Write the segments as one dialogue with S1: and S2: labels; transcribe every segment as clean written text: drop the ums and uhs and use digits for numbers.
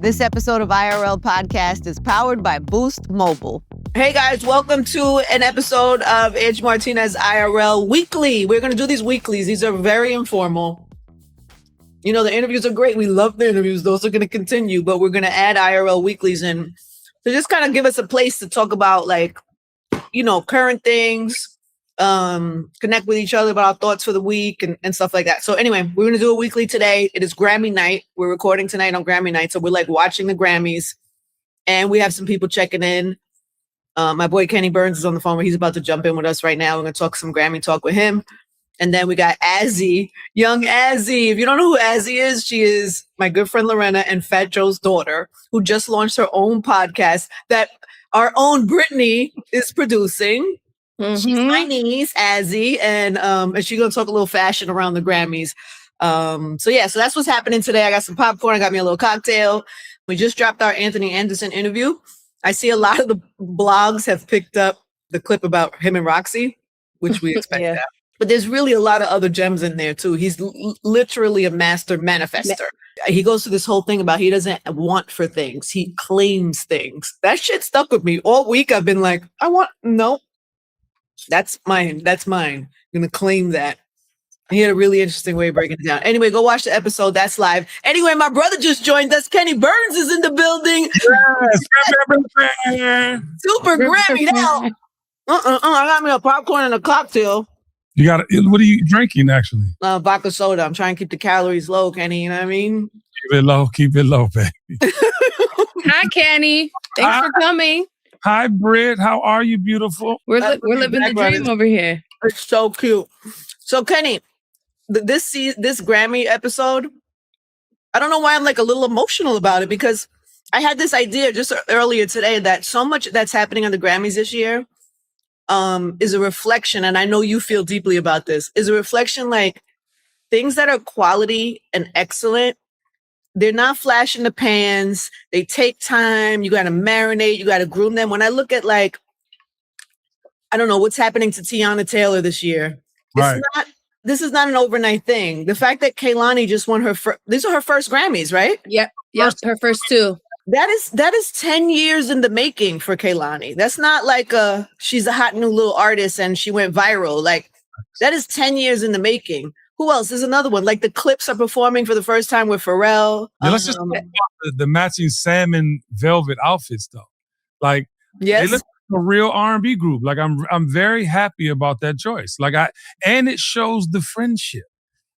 S1: This episode of IRL Podcast is powered by Boost Mobile. Hey guys, welcome to an episode of Angie Martinez IRL Weekly. We're going to do these weeklies. These are very informal. You know, the interviews are great. We love the interviews. Those are going to continue, but we're going to add IRL weeklies in to just kind of give us a place to talk about, like, you know, current things, connect with each other about our thoughts for the week and stuff like that. So anyway, we're going to do a weekly today. It is Grammy night. We're recording tonight on Grammy night. So we're like watching the Grammys and we have some people checking in. My boy Kenny Burns is on the phone where he's about to jump in with us right now. We're going to talk some Grammy talk with him. And then we got Azzi, young Azzi. If you don't know who Azzi is, she is my good friend Lorena and Fat Joe's daughter, who just launched her own podcast that our own Brittany is producing. Mm-hmm. She's my niece, Azzi, and she's going to talk a little fashion around the Grammys. So that's what's happening today. I got some popcorn. I got me a little cocktail. We just dropped our Anthony Anderson interview. I see a lot of the blogs have picked up the clip about him and Roxy, which we expect that. But there's really a lot of other gems in there, too. He's literally a master manifester. He goes through this whole thing about he doesn't want for things. He claims things. That shit stuck with me. All week I've been like, no, that's mine. That's mine. I'm going to claim that. He had a really interesting way of breaking it down. Anyway, go watch the episode. That's live. Anyway, my brother just joined us. Kenny Burns is in the building. Yes. Super Grammy now. I got me a popcorn and a cocktail.
S2: You got what are you drinking, actually?
S1: Vodka soda. I'm trying to keep the calories low, Kenny. You know what I mean?
S2: Keep it low, baby.
S3: Hi, Kenny. Thanks for coming.
S2: Hi, Britt. How are you, beautiful?
S3: We're living the dream over here.
S1: It's so cute. So, Kenny, this Grammy episode, I don't know why I'm like a little emotional about it, because I had this idea just earlier today that so much that's happening on the Grammys this year is a reflection, and I know you feel deeply about this, is a reflection like things that are quality and excellent. They're not flash in the pans. They take time. You got to marinate. You got to groom them. When I look at, like, I don't know what's happening to Teyana Taylor this year.
S2: Right.
S1: This is not an overnight thing. The fact that Kehlani just won these are her first Grammys, right?
S3: Yep. Her first two.
S1: That is 10 years in the making for Kehlani. That's not like she's a hot new little artist and she went viral. Like, that is 10 years in the making. Who else? There's another one. Like, the Clipse are performing for the first time with Pharrell.
S2: Yeah, let's just talk about the matching salmon velvet outfits, though. Like,
S1: yes.
S2: They look like a real R&B group. Like, I'm very happy about that choice. Like, and it shows the friendship.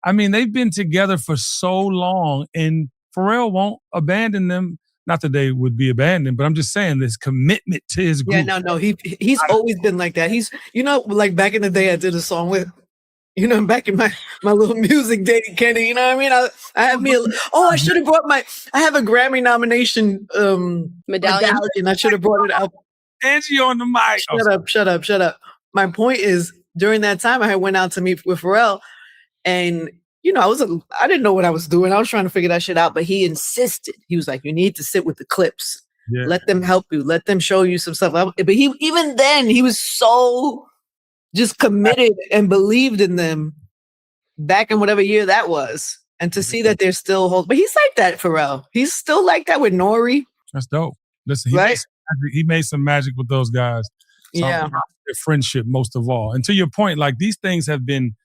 S2: I mean, they've been together for so long, and Pharrell won't abandon them. Not that they would be abandoned, but I'm just saying this commitment to his group.
S1: Yeah, no, he's always been like that. He's, you know, like back in the day, I did a song with, you know, back in my little music day, Kenny. You know what I mean? I have me. I should have brought I have a Grammy nomination medallion. I should have brought it out.
S2: Angie on the mic.
S1: Shut up. My point is, during that time, I went out to meet with Pharrell, and you know, I didn't know what I was doing. I was trying to figure that shit out, but he insisted. He was like, you need to sit with the Clipse. Yeah. Let them help you. Let them show you some stuff. But even then, he was so just committed and believed in them back in whatever year that was. And to see that they're still holding. But he's like that, Pharrell. He's still like that with Nori.
S2: That's dope. Listen, he made some magic with those guys. So
S1: yeah.
S2: Their friendship, most of all. And to your point, like, these things have been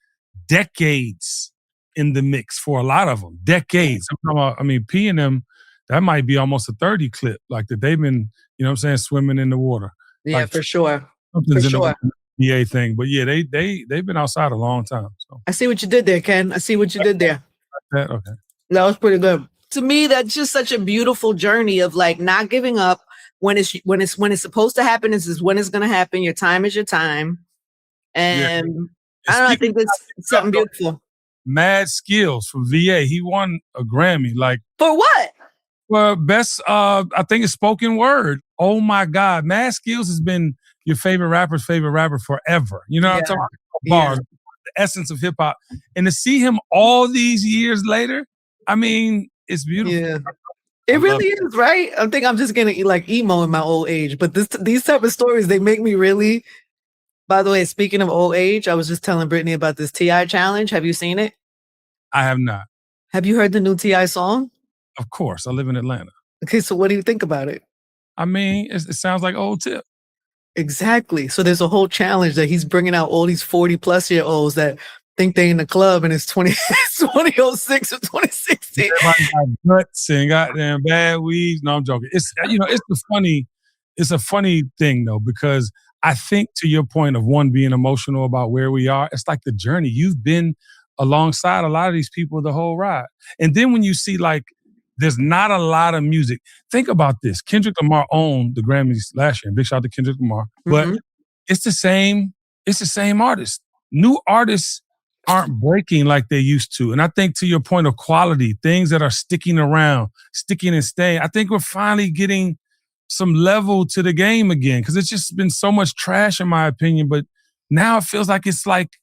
S2: decades in the mix for a lot of them. Decades. I'm talking about, I mean, P and them, that might be almost a 30 clip. Like, that they've been, you know what I'm saying, swimming in the water.
S1: Yeah,
S2: like,
S1: for sure.
S2: Something's in the NBA thing. But yeah, they've been outside a long time. So
S1: I see what you did there, Ken. I see what you did there.
S2: Okay.
S1: That was pretty good. To me, that's just such a beautiful journey of, like, not giving up when it's supposed to happen. This is when it's going to happen. Your time is your time. And I don't know, I think it's something beautiful.
S2: Mad Skills from VA. He won a Grammy. Like,
S1: for what?
S2: Well, best, I think it's spoken word. Oh my God. Mad Skills has been your favorite rapper forever. You know what I'm talking about? Bars, the essence of hip hop. And to see him all these years later, I mean, it's beautiful.
S1: Yeah. It really is, right? I think I'm just getting like emo in my old age. But these type of stories, they make me really. By the way, speaking of old age, I was just telling Brittany about this T.I. challenge. Have you seen it?
S2: I have not.
S1: Have you heard the new T.I. song?
S2: Of course. I live in Atlanta.
S1: Okay, so what do you think about it?
S2: I mean, it sounds like old Tip.
S1: Exactly. So there's a whole challenge that he's bringing out all these 40-plus-year-olds that think they in the club and it's 2006 or 2016.
S2: Everybody got guts and goddamn bad weeds. No, I'm joking. It's a funny thing though, because I think to your point of one being emotional about where we are, it's like the journey. You've been alongside a lot of these people the whole ride. And then when you see like there's not a lot of music. Think about this. Kendrick Lamar owned the Grammys last year. Big shout out to Kendrick Lamar. But it's the same artist. New artists aren't breaking like they used to. And I think to your point of quality, things that are sticking around, sticking and staying, I think we're finally getting some level to the game again. Because it's just been so much trash in my opinion. But now it feels like it's like,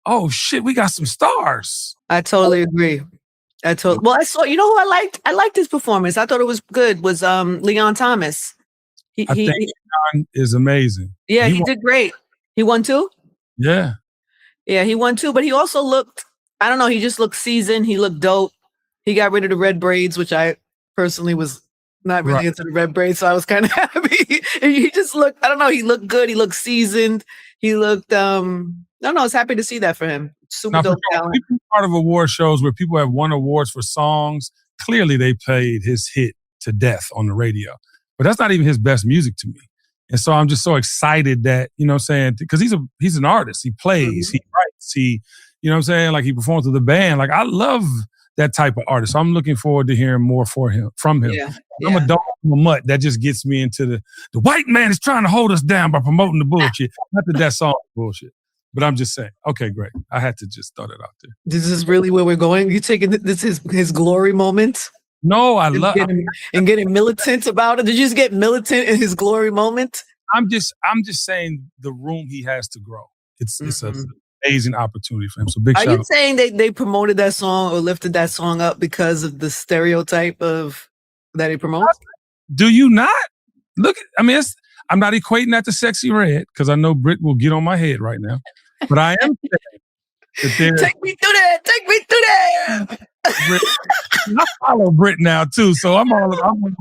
S2: oh shit, we got some stars.
S1: I totally agree. Well, I saw, you know who I liked? I liked his performance. I thought it was good, was Leon Thomas.
S2: I think Leon is amazing.
S1: Yeah, he did great. He won too?
S2: Yeah.
S1: Yeah, he won too, but he also looked, I don't know, he just looked seasoned. He looked dope. He got rid of the red braids, which I personally was not really into the red braids, so I was kind of happy. He just looked, I don't know, he looked good. He looked seasoned. He looked, I don't know, I was happy to see that for him. Super dope talent.
S2: Part of award shows where people have won awards for songs, clearly they played his hit to death on the radio. But that's not even his best music to me. And so I'm just so excited that, you know what I'm saying, because he's an artist. He plays, he writes, you know what I'm saying, like he performs with the band. Like I love that type of artist. So I'm looking forward to hearing more from him.
S1: Yeah.
S2: I'm a dog, I'm a mutt. That just gets me into the white man is trying to hold us down by promoting the bullshit. Not that song is bullshit. But I'm just saying, okay, great. I had to just throw that out there.
S1: This is really where we're going? You taking this his glory moment?
S2: No, I love
S1: getting militant about it. Did you just get militant in his glory moment?
S2: I'm just saying the room he has to grow. It's an amazing opportunity for him. So big shout out.
S1: Are you saying they promoted that song or lifted that song up because of the stereotype of that he promotes?
S2: Do you not? Look, I mean, I'm not equating that to Sexy Red because I know Britt will get on my head right now. But I am saying that
S1: take me through there. Take me through there.
S2: I follow Britt now too, so I'm all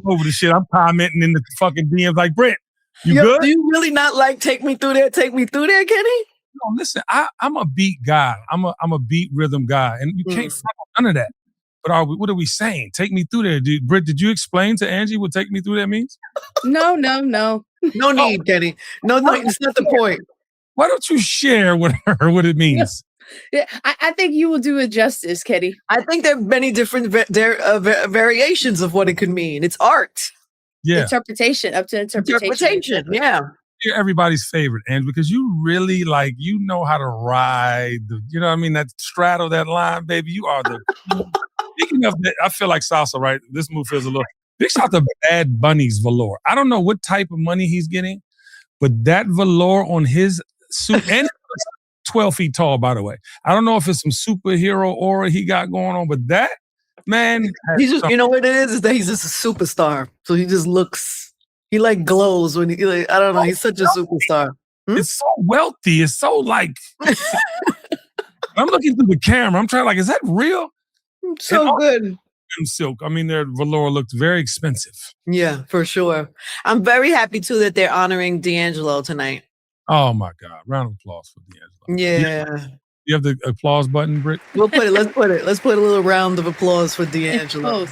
S2: over the shit. I'm commenting in the fucking DMs like, Britt, you good?
S1: Do you really not like Take Me Through There? Take Me Through There, Kenny?
S2: No, listen, I'm a beat guy. I'm a beat rhythm guy, and you can't follow none of that. But what are we saying? Take me through there, dude. Britt, did you explain to Angie what take me through there means?
S3: No.
S1: No need, Kenny. No, it's not the point.
S2: Why don't you share with her what it means?
S3: Yeah, I think you will do it justice, Kenny.
S1: I think there are many different variations of what it could mean. It's art.
S2: Yeah.
S3: Interpretation, up to interpretation.
S1: Yeah.
S2: You're everybody's favorite, Angie, because you really you know how to ride, you know what I mean? That straddle that line, baby. You are the... Speaking of that, I feel like salsa, right? This move feels a little... Big shout out to Bad Bunny's velour. I don't know what type of money he's getting, but that velour on his suit, and 12 feet tall, by the way. I don't know if it's some superhero aura he got going on, but that man...
S1: He's just, you know what it is that he's just a superstar. So he just looks... He glows when I don't know. He's such a superstar.
S2: It's so wealthy. It's so I'm looking through the camera. I'm trying is that real?
S1: So good.
S2: Silk. I mean, their velour looked very expensive.
S1: Yeah, for sure. I'm very happy too that they're honoring D'Angelo tonight.
S2: Oh my God. Round of applause for D'Angelo.
S1: Yeah.
S2: You have the applause button, Britt?
S1: We'll put it. Let's put it. Let's put a little round of applause for D'Angelo.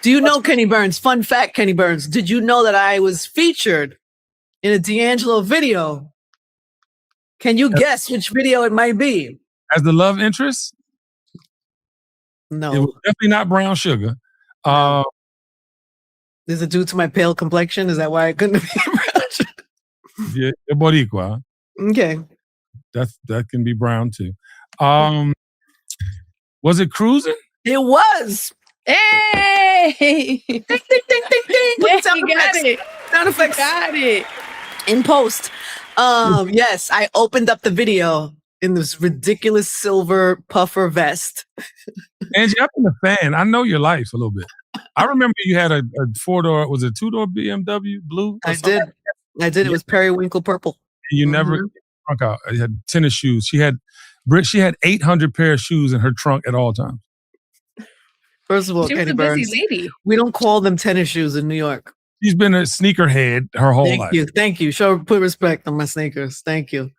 S1: Do you know Kenny Burns? Fun fact, Kenny Burns. Did you know that I was featured in a D'Angelo video? Can you guess which video it might be?
S2: As the love interest?
S1: No.
S2: It was definitely not Brown Sugar.
S1: Is it due to my pale complexion? Is that why I couldn't be brown sugar?
S2: Yeah, Boricua.
S1: Okay.
S2: That can be brown too. Was it Cruising?
S1: It was.
S3: Hey!
S1: Ding, ding, ding, ding, ding.
S3: Yeah, you got it.
S1: Sound effects.
S3: Got it.
S1: In post. Yes, I opened up the video in this ridiculous silver puffer vest.
S2: Angie, I've been a fan. I know your life a little bit. I remember you had a 4-door, was it 2-door BMW blue?
S1: I did. It was periwinkle purple.
S2: You never trunk out. You had tennis shoes. She had 800 pair of shoes in her trunk at all times.
S1: First of all,
S3: She was
S1: Kenny
S3: a busy
S1: Burns,
S3: lady.
S1: we don't call them tennis shoes in New York.
S2: She's been a sneakerhead her whole life.
S1: Thank you. Put respect on my sneakers. Thank you.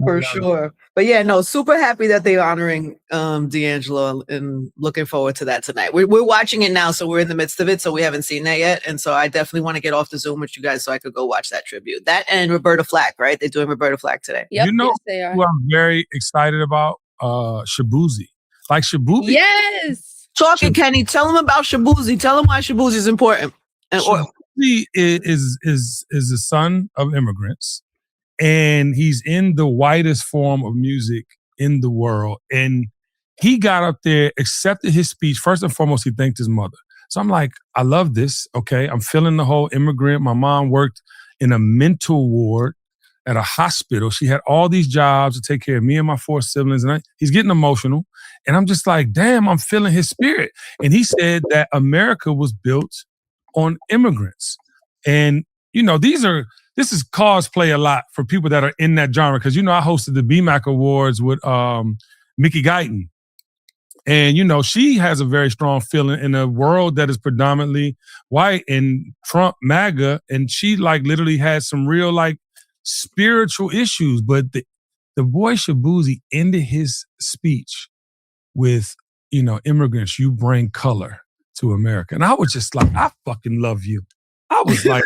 S1: For sure. But yeah, no, super happy that they're honoring D'Angelo and looking forward to that tonight. We're watching it now, so we're in the midst of it, so we haven't seen that yet. And so I definitely want to get off the Zoom with you guys so I could go watch that tribute. That and Roberta Flack, right? They're doing Roberta Flack today.
S3: Yep,
S2: You know
S3: yes, they are.
S2: who I'm very excited about? Shabuzi. Like Shabuzi.
S3: Yes.
S1: Talking, Kenny. Tell them about Shabuzi. Tell them why Shabuzi is important.
S2: Shabuzi is the son of immigrants, and he's in the whitest form of music in the world. And he got up there, accepted his speech. First and foremost, he thanked his mother. So I'm like, I love this. Okay, I'm feeling the whole immigrant. My mom worked in a mental ward at a hospital. She had all these jobs to take care of me and my 4 siblings. And he's getting emotional. And I'm just like, damn, I'm feeling his spirit. And he said that America was built on immigrants. And, you know, this is cosplay a lot for people that are in that genre. Because, you know, I hosted the BMAC Awards with Mickey Guyton. And, you know, she has a very strong feeling in a world that is predominantly white and Trump MAGA. And she like literally had some real like spiritual issues. But the boy Shabuzi ended his speech with, you know, immigrants, you bring color to America. And I was just like, I fucking love you. I was like,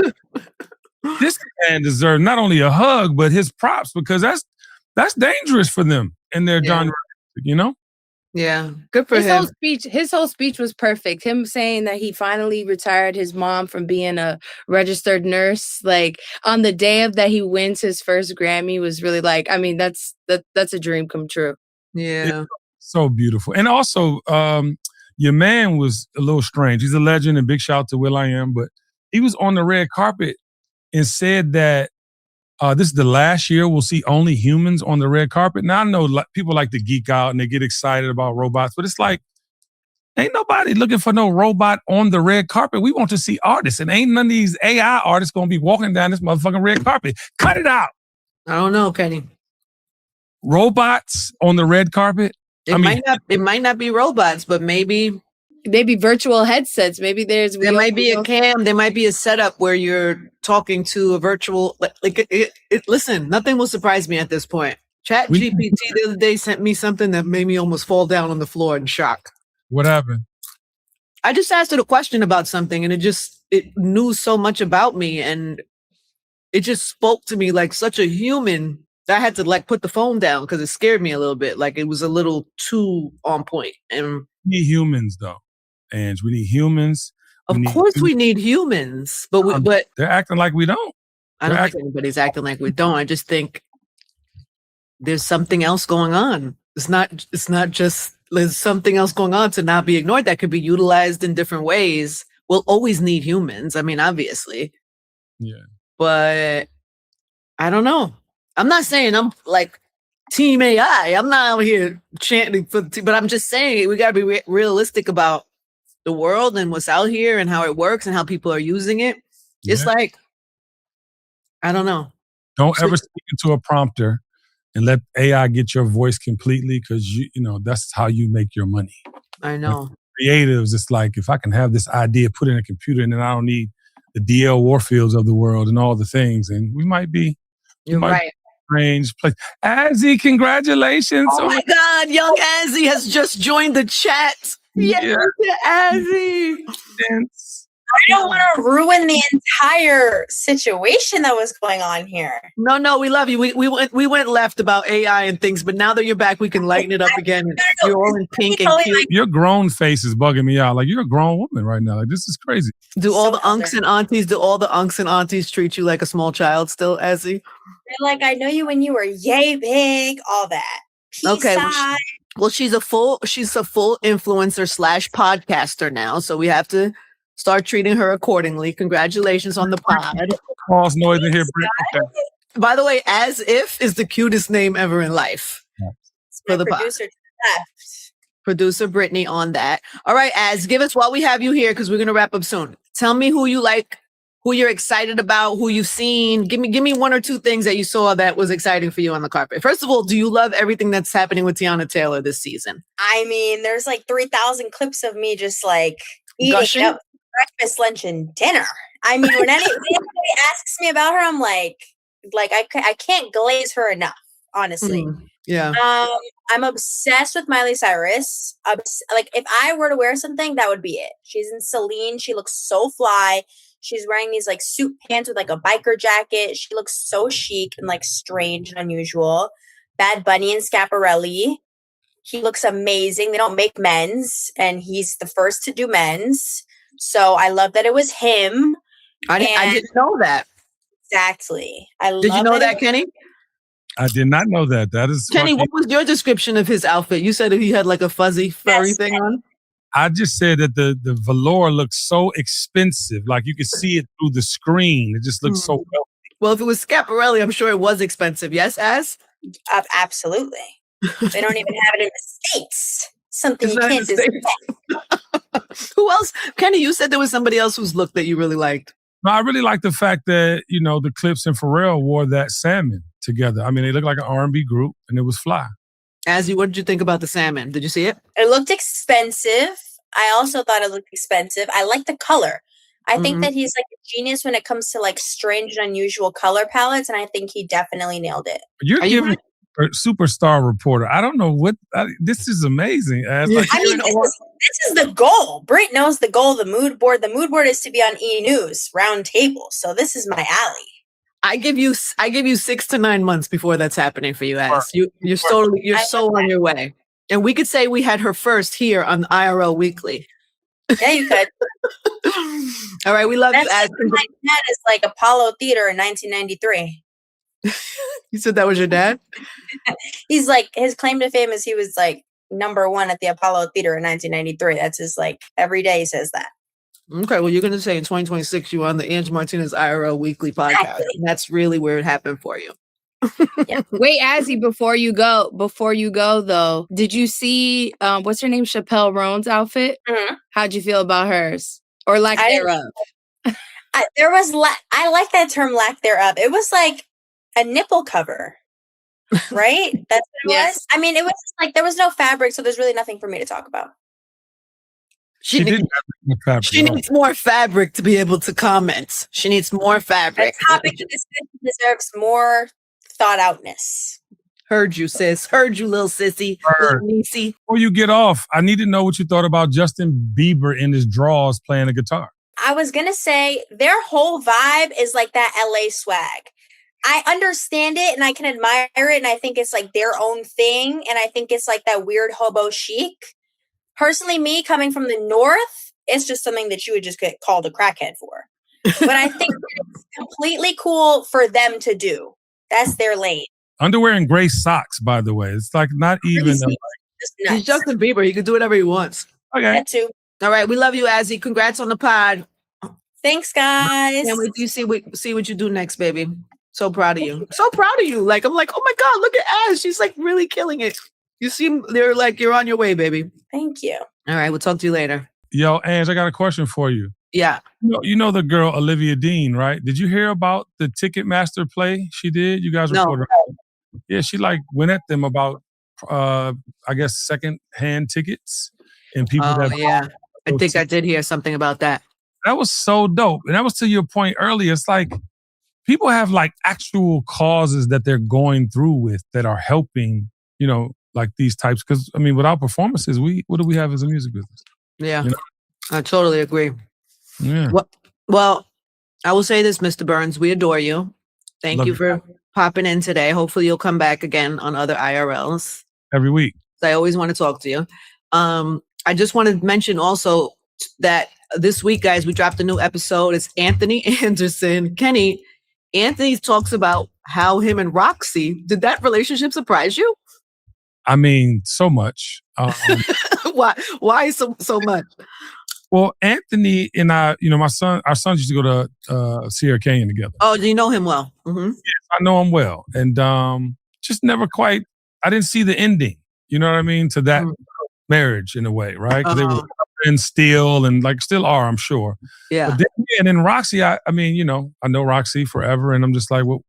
S2: this man deserves not only a hug, but his props, because that's dangerous for them in their genre, you know?
S1: Yeah, good for him.
S3: His whole speech was perfect. Him saying that he finally retired his mom from being a registered nurse, like on the day of that he wins his first Grammy, was really like, I mean, that's a dream come true.
S1: Yeah.
S2: It's so beautiful. And also, your man was a little strange. He's a legend, and big shout out to will.i.am, but he was on the red carpet and said that this is the last year we'll see only humans on the red carpet. Now, I know people like to geek out and they get excited about robots, but it's like, ain't nobody looking for no robot on the red carpet. We want to see artists, and ain't none of these AI artists going to be walking down this motherfucking red carpet. Cut it out.
S1: I don't know, Kenny.
S2: Robots on the red carpet?
S1: It might not be robots, but maybe
S3: virtual headsets. Maybe there
S1: might be a cam. There might be a setup where you're talking to a virtual. Listen, nothing will surprise me at this point. Chat GPT the other day sent me something that made me almost fall down on the floor in shock.
S2: What happened?
S1: I just asked it a question about something, and it knew so much about me, and it just spoke to me like such a human. I had to like put the phone down because it scared me a little bit. Like it was a little too on point. And
S2: we need humans, though, Ange. We need humans.
S1: Of course, we need humans, but
S2: they're acting like we don't.
S1: I don't think anybody's acting like we don't. I just think there's something else going on. It's not just there's something else going on to not be ignored that could be utilized in different ways. We'll always need humans. I mean, obviously.
S2: Yeah.
S1: But I don't know. I'm not saying I'm like Team AI. I'm not out here chanting but I'm just saying we got to be realistic about the world and what's out here and how it works and how people are using it. Yeah. It's like, I don't know.
S2: Don't ever speak into a prompter and let AI get your voice completely, because you know that's how you make your money.
S1: I know.
S2: Creatives, it's like, if I can have this idea put in a computer, and then I don't need the DL Warfields of the world and all the things, and we might be.
S1: You're right.
S2: Strange place. Azzi, congratulations.
S1: Oh my God, young Azzi has just joined the chat. Yes, Azzi.
S4: I don't want to ruin the entire situation that was going on here.
S1: No, we love you. We went left about AI and things, but now that you're back, we can lighten it up again. You're all in pink and cute.
S2: Your grown face is bugging me out. Like, you're a grown woman right now. Like, this is crazy.
S1: Do all the unks and aunties treat you like a small child still, Azzi?
S4: They're like, I know you when you were yay big, all that. Peace
S1: okay. Well, she's a full influencer / podcaster now, so we have to start treating her accordingly. Congratulations on the pod.
S2: Pause noise in here, Britt. Okay.
S1: By the way, As If is the cutest name ever in life.
S4: For the producer to the left.
S1: Producer Brittany on that. All right, Az, give us while we have you here, because we're going to wrap up soon. Tell me who you like who you're excited about, who you've seen. Give me one or two things that you saw that was exciting for you on the carpet. First of all, do you love everything that's happening with Teyana Taylor this season?
S4: I mean, there's like 3,000 clips of me just like eating
S1: Gushing?
S4: up breakfast, lunch, and dinner. I mean, when anybody asks me about her, I'm like I can't glaze her enough, honestly.
S1: Yeah.
S4: I'm obsessed with Miley Cyrus. Like, if I were to wear something, that would be it. She's in Celine. She looks so fly. She's wearing these like suit pants with like a biker jacket. She looks so chic and like strange and unusual. Bad Bunny and Schiaparelli. He looks amazing. They don't make men's, and he's the first to do men's. So I love that it was him.
S1: I didn't know that.
S4: Exactly.
S1: Did you know that, Kenny?
S2: I did not know that. That is
S1: Kenny, what was your description of his outfit? You said he had like a fuzzy, furry thing on.
S2: I just said that the velour looks so expensive. Like you could see it through the screen. It just looks so wealthy.
S1: Well, if it was Schiaparelli, I'm sure it was expensive. Yes, Az?
S4: Absolutely. They don't even have it in the States. Something
S1: It's
S4: you
S1: not in
S4: can't
S1: the
S4: do.
S1: Who else? Kenny, you said there was somebody else whose look that you really liked.
S2: No, I really like the fact that, you know, the Clipse and Pharrell wore that salmon together. I mean, they look like an R&B group, and it was fly.
S1: Azzi, what did you think about the salmon? Did you see it?
S4: It looked expensive. I also thought it looked expensive. I like the color. I think that he's like a genius when it comes to like strange and unusual color palettes, and I think he definitely nailed it.
S2: You're giving a superstar reporter. I don't know what this is amazing.
S4: I mean, this is the goal. Britt knows the goal. The mood board. The mood board is to be on E! News round table. So this is my alley.
S1: I give you 6 to 9 months before that's happening for you, Az. You're so on your way. And we could say we had her first here on IRL Weekly.
S4: Yeah, you could.
S1: All right, we love you, Az.
S4: My dad is like Apollo Theater in 1993.
S1: You said that was your dad?
S4: He's like, his claim to fame is he was like #1 at the Apollo Theater in 1993. That's his like, every day he says that.
S1: Okay, well, you're going to say in 2026 you were on the Angie Martinez IRL Weekly podcast.
S4: Exactly.
S1: And that's really where it happened for you.
S3: Yeah. Wait, Azzi, before you go though, did you see what's her name, Chappelle Roan's outfit?
S4: Mm-hmm.
S3: How'd you feel about hers or lack thereof?
S4: I like that term, lack thereof. It was like a nipple cover, right? That's what it was. I mean, it was like there was no fabric, so there's really nothing for me to talk about.
S1: She needs more fabric to be able to comment. She needs more fabric.
S4: That topic deserves more thought outness.
S1: Heard you, sis. Heard you, little sissy. Little niecey.
S2: Before you get off, I need to know what you thought about Justin Bieber in his drawers playing a guitar.
S4: I was going to say their whole vibe is like that LA swag. I understand it and I can admire it. And I think it's like their own thing. And I think it's like that weird hobo chic. Personally, me coming from the North, it's just something that you would just get called a crackhead for. But I think it's completely cool for them to do. That's their lane.
S2: Underwear and gray socks, by the way. It's like not even.
S1: He's Justin Bieber. He can do whatever he wants.
S2: Okay.
S4: That too.
S1: All right. We love you, Azzi. Congrats on the pod.
S4: Thanks, guys.
S1: Can't wait to see what you do next, baby. So proud of you. So proud of you. Like, I'm like, oh my God, look at Az. She's like really killing it. You seem, they're like, you're on your way, baby.
S4: Thank you.
S1: All right. We'll talk to you later.
S2: Yo, Ange, I got a question for you.
S1: Yeah.
S2: You know the girl, Olivia Dean, right? Did you hear about the Ticketmaster play she did? You guys reported. No. Yeah, she like went at them about, I guess, second-hand tickets and people that.
S1: Yeah. I think I did hear something about that.
S2: That was so dope. And that was to your point earlier. It's like people have like actual causes that they're going through with that are helping, you know, like these types. Because, I mean, without performances, what do we have as a music business?
S1: Yeah.
S2: You know?
S1: I totally agree.
S2: Yeah.
S1: Well, I will say this, Mr. Burns. We adore you. Thank you for popping in today. Hopefully you'll come back again on other IRLs.
S2: Every week.
S1: I always want to talk to you. I just want to mention also that this week, guys, we dropped a new episode. It's Anthony Anderson. Kenny, Anthony talks about how him and Roxy, did that relationship surprise you?
S2: I mean, so much.
S1: Why so much?
S2: Well, Anthony and I, you know, our sons used to go to Sierra Canyon together.
S1: Oh, do you know him well? Mm-hmm.
S2: Yes, I know him well. And just never quite, I didn't see the ending, you know what I mean, to that marriage in a way, right? Because they were friends still, and like still are, I'm sure.
S1: Yeah.
S2: But then, and then Roxy, I mean, you know, I know Roxy forever, and I'm just like, well,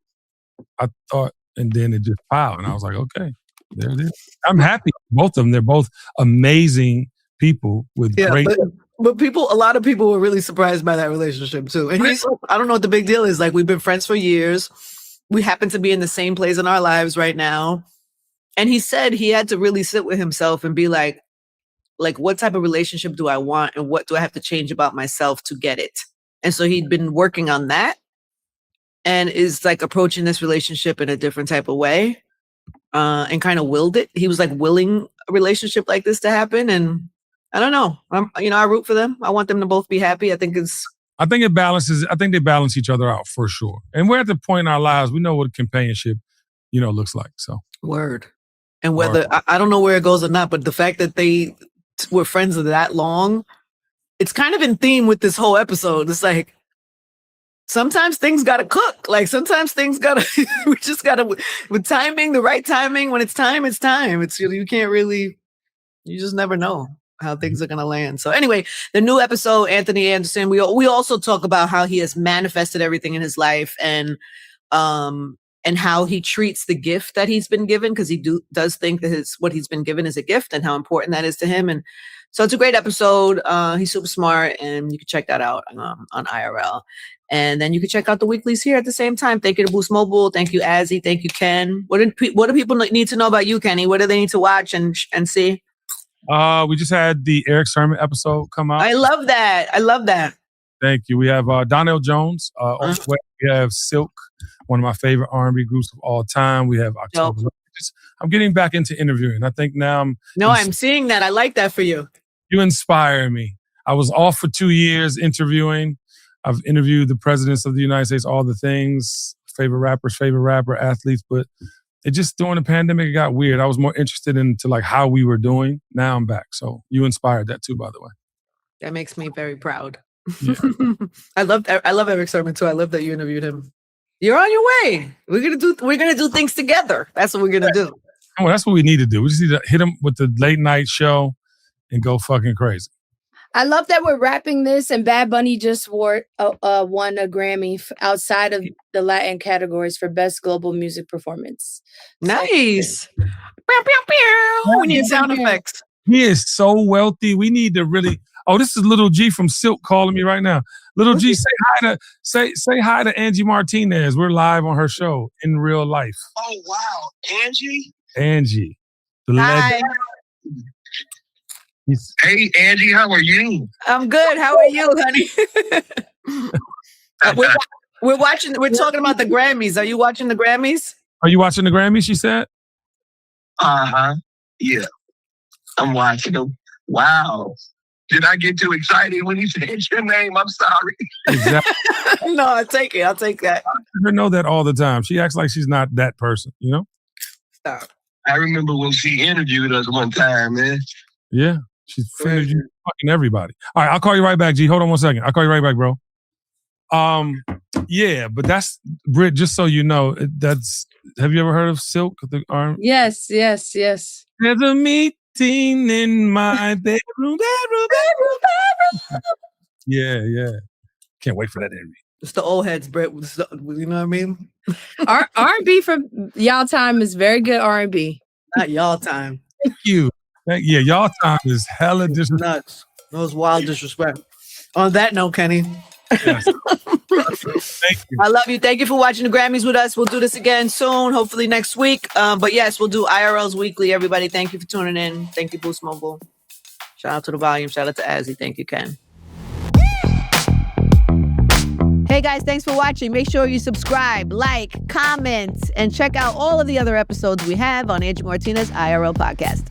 S2: I thought, and then it just piled, and I was like, okay, there it is. I'm happy with both of them. They're both amazing people with great.
S1: But a lot of people were really surprised by that relationship too. And he's like, I don't know what the big deal is. Like, we've been friends for years. We happen to be in the same place in our lives right now. And he said he had to really sit with himself and be like, what type of relationship do I want? And what do I have to change about myself to get it? And so he'd been working on that and is like approaching this relationship in a different type of way, and kind of willed it. He was like willing a relationship like this to happen. And I don't know. I root for them. I want them to both be happy. I think they balance each other out for sure. And we're at the point in our lives, we know what companionship, looks like. So word. And whether I don't know where it goes or not, but the fact that they were friends for that long, it's kind of in theme with this whole episode. It's like, sometimes things gotta cook. Like sometimes things we just gotta, with timing, the right timing, when it's time, it's time. You can't really, you just never know how things are going to land. So anyway, the new episode, Anthony Anderson, we also talk about how he has manifested everything in his life and how he treats the gift that he's been given, because he does think that what he's been given is a gift and how important that is to him. And so it's a great episode. He's super smart, and you can check that out on IRL. And then you can check out the weeklies here at the same time. Thank you to Boost Mobile. Thank you, Azzi. Thank you, Ken. What do people need to know about you, Kenny? What do they need to watch and see?
S2: We just had the Eric Sermon episode come out.
S1: I love that.
S2: Thank you. We have Donnell Jones. We have Silk, one of my favorite R&B groups of all time. We have October. I'm getting back into interviewing. I think now
S1: I'm seeing that. I like that for you.
S2: You inspire me. I was off for 2 years interviewing. I've interviewed the presidents of the United States, all the things, favorite rapper, athletes, but it just during the pandemic, it got weird. I was more interested into like how we were doing. Now I'm back. So you inspired that too, by the way.
S1: That makes me very proud.
S2: Yeah.
S1: I love Eric Sermon too. I love that you interviewed him. You're on your way. We're gonna do things together. That's what we're gonna do.
S2: Oh, that's what we need to do. We just need to hit him with the late night show and go fucking crazy.
S3: I love that we're wrapping this, and Bad Bunny just won a Grammy outside of the Latin categories for Best Global Music Performance.
S1: Nice. Pew, pew, pew. We need sound effects.
S2: He is so wealthy. We need to really. Oh, this is Little G from Silk calling me right now. Little G, say hi to Angie Martinez. We're live on her show in real life.
S5: Oh wow, Angie.
S2: Angie, the
S1: hi.
S2: legend.
S5: Hey, Angie, how are you?
S1: I'm good. How are you, honey? We're talking about the Grammys. Are you watching the Grammys?
S2: Are you watching the Grammys, she said?
S5: Uh-huh. Yeah. I'm watching them. Wow. Did I get too excited when you said your name? I'm sorry.
S2: Exactly.
S1: No, I'll take it. I'll take that.
S2: I let her know that all the time. She acts like she's not that person,
S1: Stop.
S5: I remember when she interviewed us one time, man.
S2: Yeah. She's finished fucking everybody. All right, I'll call you right back, G. Hold on 1 second. I'll call you right back, bro. Yeah, but that's Britt. Just so you know, have you ever heard of Silk?
S3: Yes.
S2: There's a meeting in my bedroom. Yeah. Can't wait for that interview.
S1: It's the old heads, Britt. You know what I mean?
S3: R&B from y'all time is very good R&B.
S1: Not y'all time.
S2: Thank you. Yeah, y'all time is hella disrespect.
S1: Nuts. That was wild disrespect. On that note, Kenny.
S2: Yes. Thank you.
S1: I love you. Thank you for watching the Grammys with us. We'll do this again soon, hopefully next week. But yes, we'll do IRLs weekly, everybody. Thank you for tuning in. Thank you, Boost Mobile. Shout out to the volume. Shout out to Azzi. Thank you, Ken. Hey guys, thanks for watching. Make sure you subscribe, like, comment, and check out all of the other episodes we have on Angie Martinez IRL podcast.